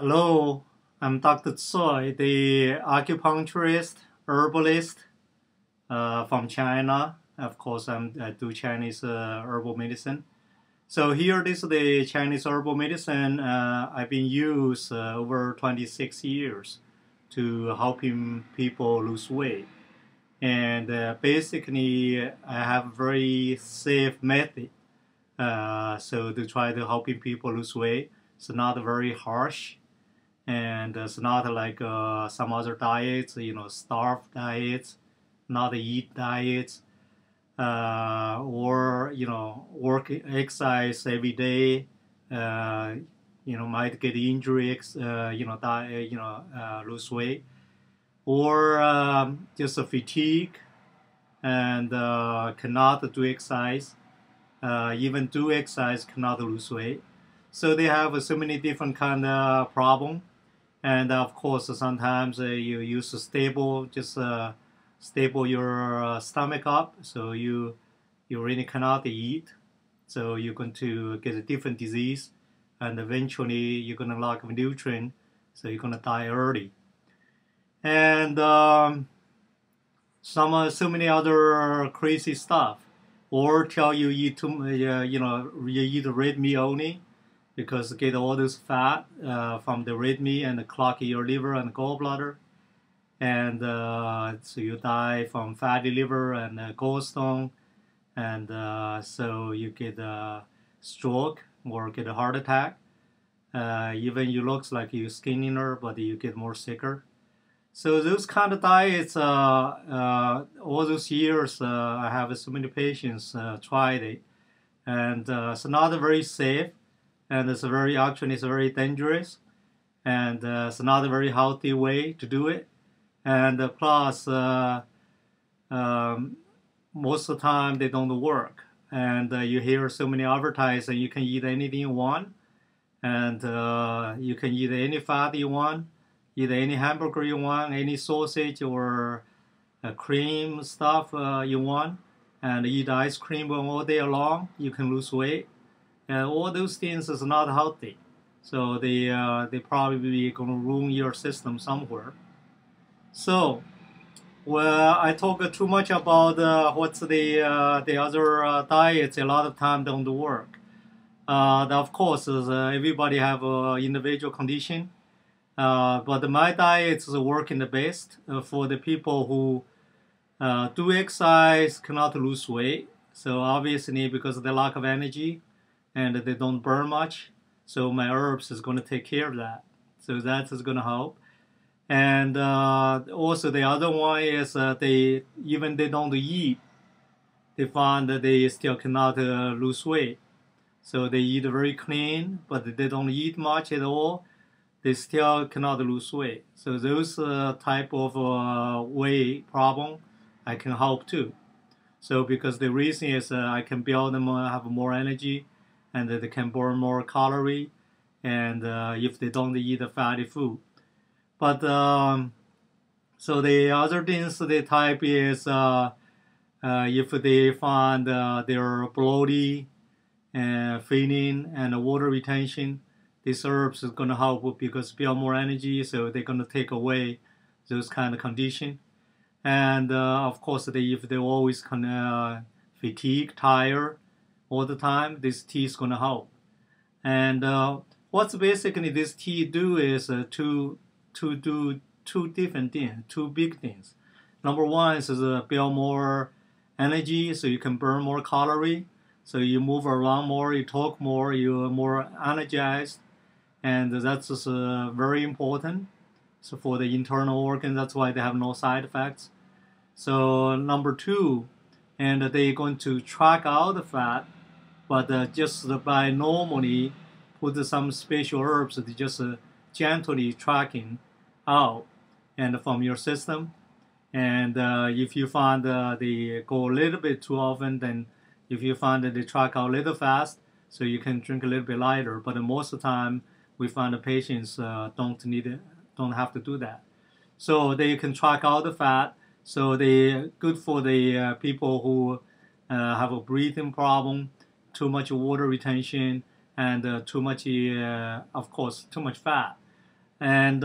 Hello, I'm Dr. Tsoi, the acupuncturist, herbalist from China. Of course, I do Chinese herbal medicine. So here, this is the Chinese herbal medicine I've been used over 26 years to helping people lose weight. And basically, I have a very safe method. So to try to helping people lose weight. It's not very harsh and it's not like some other diets, starve diets, not eat diets, or work exercise every day. Uh, might get injury, die, lose weight, or just a fatigue and cannot do exercise. Even do exercise cannot lose weight. So they have so many different kind of problem. And of course, sometimes you use a stable, just stable your stomach up, so you really cannot eat. So you're going to get a different disease, and eventually you're going to lack of nutrient, so you're going to die early. And so many other crazy stuff, or tell you eat you eat red meat only because get all this fat from the red meat and clog your liver and gallbladder, and so you die from fatty liver and gallstone, and so you get a stroke or get a heart attack. Even you looks like you skinnier, but you get more sicker. So those kind of diets, all those years, I have so many patients tried it, and it's not very safe, and it's very dangerous, and it's not a very healthy way to do it, and plus most of the time they don't work, and you hear so many advertising you can eat anything you want, and you can eat any fat you want, eat any hamburger you want, any sausage or cream stuff you want, and eat ice cream all day long, you can lose weight. And all those things is not healthy. So they probably gonna ruin your system somewhere. So well, I talk too much about what's the other diets. A lot of time don't work. Of course, everybody have individual condition. But my diet is working the best for the people who do exercise, cannot lose weight. So obviously because of the lack of energy and they don't burn much, so my herbs is going to take care of that. So that is going to help. And also the other one is they don't eat, they find that they still cannot lose weight. So they eat very clean, but they don't eat much at all. They still cannot lose weight. So those type of weight problem, I can help too. So because the reason is I can build them have more energy, and they can burn more calorie, and if they don't eat the fatty food. But so the other things they type is if they find they're bloated and feeling and water retention, these herbs is going to help because build more energy, so they're going to take away those kind of condition. And of course, if they always fatigue, tired all the time, this tea is going to help. And what's basically this tea do is to do two different things, two big things. Number one is build more energy, so you can burn more calorie. So you move around more, you talk more, you're more energized, and that's just, very important. So for the internal organ, that's why they have no side effects. So number two, and they're going to track out the fat, but just by normally put some special herbs, they just gently tracking out and from your system. And if you find they go a little bit too often, then if you find that they track out a little fast, so you can drink a little bit lighter. But most of the time, we find the patients don't have to do that. So they can track out the fat. So they good for the people who have a breathing problem, too much water retention, and too much, of course, too much fat. And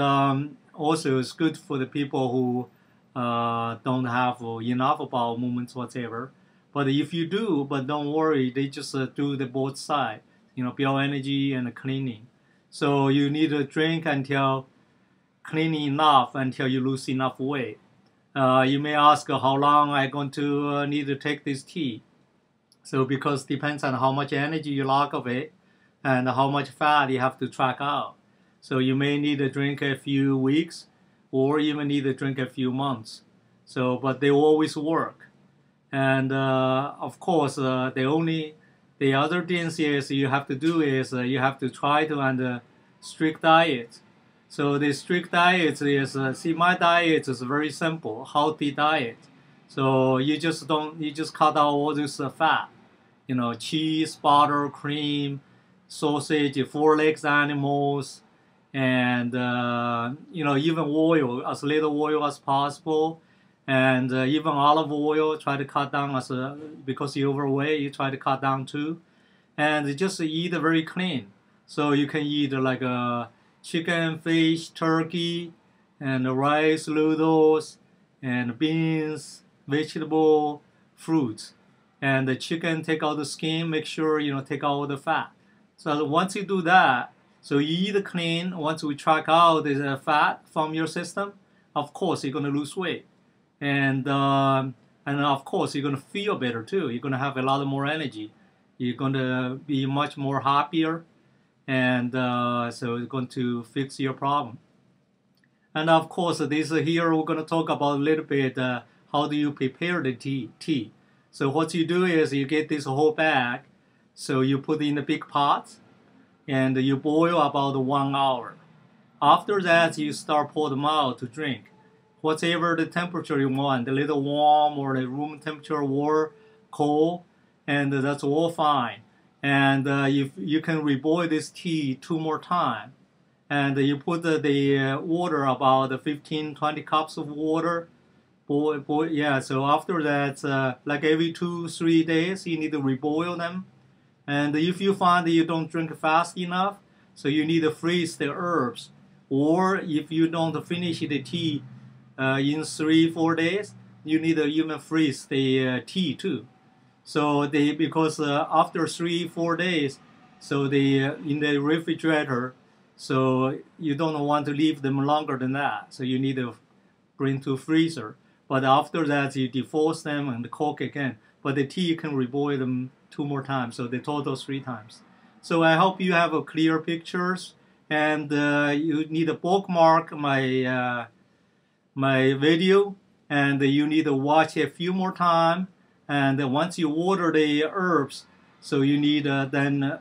also it's good for the people who don't have enough bowel movements whatever. But if you do, but don't worry, they just do the both side, bio energy and cleaning. So you need to drink until cleaning enough until you lose enough weight. You may ask how long I'm going to need to take this tea. So because it depends on how much energy you lack of it and how much fat you have to track out. So you may need to drink a few weeks or even need to drink a few months. So, but they always work. And of course, the other things is you have to do is you have to try to under strict diet. So the strict diet is, see, my diet is very simple, healthy diet. So you just cut out all this fat, cheese, butter, cream, sausage, four legs animals, and even oil, as little oil as possible, and even olive oil. Try to cut down because you're overweight, you try to cut down too, and just eat very clean. So you can eat like chicken, fish, turkey, and rice, noodles, and beans, vegetable, fruits. And the chicken, take out the skin, make sure take out all the fat. So once you do that, so you eat clean. Once we track out the fat from your system, of course you're going to lose weight, and of course you're going to feel better too. You're going to have a lot more energy. You're going to be much more happier, and so it's going to fix your problem. And of course, this here we're going to talk about a little bit how do you prepare the tea. So what you do is you get this whole bag, so you put in a big pot, and you boil about 1 hour. After that, you start pour them out to drink. Whatever the temperature you want, a little warm or the room temperature warm, cold, and that's all fine. And if you can reboil this tea 2 more times, and you put the water about 15-20 cups of water. Yeah, so after that, like every 2-3 days, you need to reboil them. And if you find that you don't drink fast enough, so you need to freeze the herbs. Or if you don't finish the tea in 3-4 days, you need to even freeze the tea too. So because after 3-4 days, so in the refrigerator, so you don't want to leave them longer than that. So you need to bring to freezer. But after that, you defrost them and cook again. But the tea, you can reboil them 2 more times, so the total 3 times. So I hope you have a clear pictures, and you need to bookmark my my video, and you need to watch a few more times. And once you order the herbs, so you need then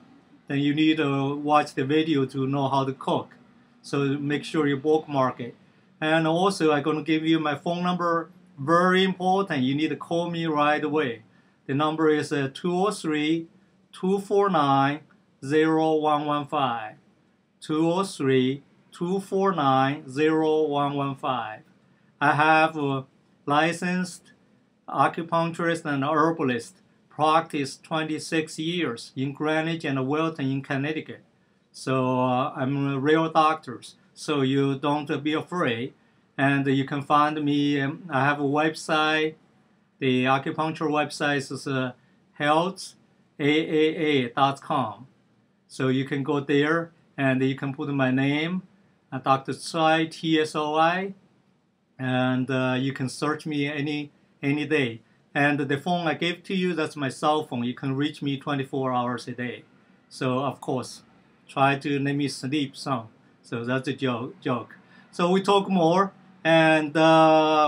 you need to watch the video to know how to cook. So make sure you bookmark it. And also, I'm going to give you my phone number. Very important. You need to call me right away. The number is 203-249-0115. 203-249-0115. I have a licensed acupuncturist and herbalist, practiced 26 years in Greenwich and Wilton in Connecticut. So I'm a real doctor. So you don't be afraid. And you can find me. I have a website. The acupuncture website is healthaaa.com. So you can go there and you can put my name, Dr. Tsoi, Tsoi, and you can search me any day. And the phone I gave to you, that's my cell phone. You can reach me 24 hours a day. So of course, try to let me sleep some. So that's a joke. So we talk more, and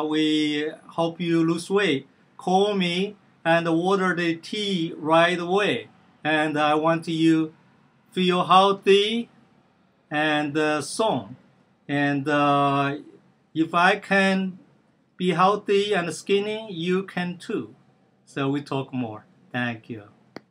we hope you lose weight. Call me and order the tea right away. And I want you feel healthy and soon. And if I can be healthy and skinny, you can too. So we talk more. Thank you.